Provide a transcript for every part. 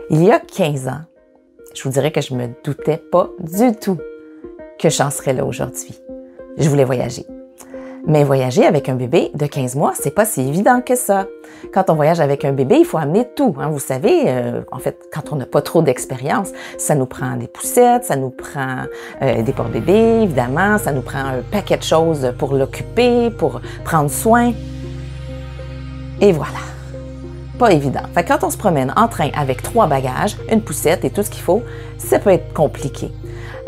Il y a 15 ans, je vous dirais que je me doutais pas du tout que j'en serais là aujourd'hui. Je voulais voyager. Mais voyager avec un bébé de 15 mois, c'est pas si évident que ça. Quand on voyage avec un bébé, il faut amener tout. Hein. Vous savez, en fait, quand on n'a pas trop d'expérience, ça nous prend des poussettes, ça nous prend des porte-bébés, évidemment, ça nous prend un paquet de choses pour l'occuper, pour prendre soin. Et voilà. Pas évident. Fait que quand on se promène en train avec 3 bagages, une poussette et tout ce qu'il faut, ça peut être compliqué.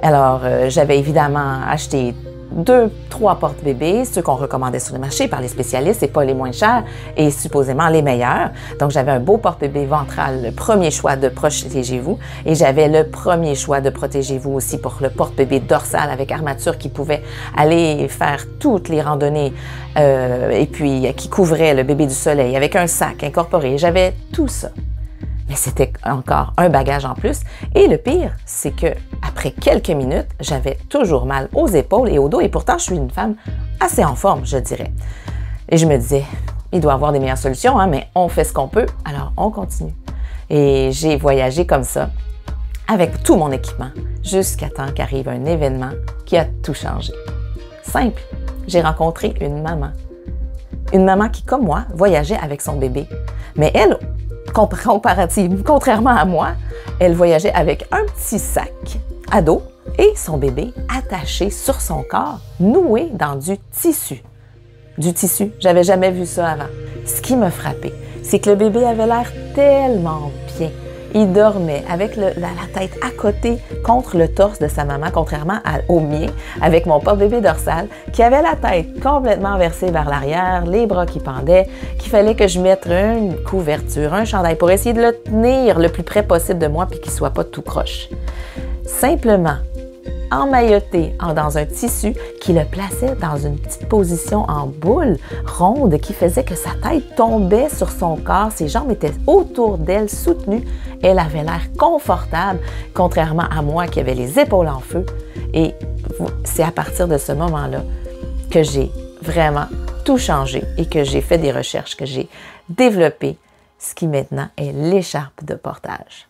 Alors, j'avais évidemment acheté 2-3 porte-bébés, ceux qu'on recommandait sur le marché par les spécialistes et pas les moins chers et supposément les meilleurs. Donc, j'avais un beau porte-bébé ventral, le premier choix de Protégez-vous, et j'avais le premier choix de Protégez-vous aussi pour le porte-bébé dorsal avec armature qui pouvait aller faire toutes les randonnées et puis qui couvrait le bébé du soleil avec un sac incorporé. J'avais tout ça. Mais c'était encore un bagage en plus. Et le pire, c'est que après quelques minutes, j'avais toujours mal aux épaules et au dos. Et pourtant, je suis une femme assez en forme, je dirais. Et je me disais, il doit y avoir des meilleures solutions, hein, mais on fait ce qu'on peut, alors on continue. Et j'ai voyagé comme ça, avec tout mon équipement, jusqu'à temps qu'arrive un événement qui a tout changé. Simple, j'ai rencontré une maman. Une maman qui, comme moi, voyageait avec son bébé. Mais elle, contrairement à moi, elle voyageait avec un petit sac à dos et son bébé attaché sur son corps, noué dans du tissu. Du tissu, j'avais jamais vu ça avant. Ce qui m'a frappé, c'est que le bébé avait l'air tellement bien. Il dormait avec la tête à côté contre le torse de sa maman, contrairement au mien, avec mon porte-bébé dorsal, qui avait la tête complètement versée vers l'arrière, les bras qui pendaient, qu'il fallait que je mette une couverture, un chandail pour essayer de le tenir le plus près possible de moi puis qu'il ne soit pas tout croche. Simplement emmailloté dans un tissu qui le plaçait dans une petite position en boule ronde qui faisait que sa tête tombait sur son corps, ses jambes étaient autour d'elle, soutenues. Elle avait l'air confortable, contrairement à moi qui avait les épaules en feu. Et c'est à partir de ce moment-là que j'ai vraiment tout changé et que j'ai fait des recherches, que j'ai développé ce qui maintenant est l'écharpe de portage.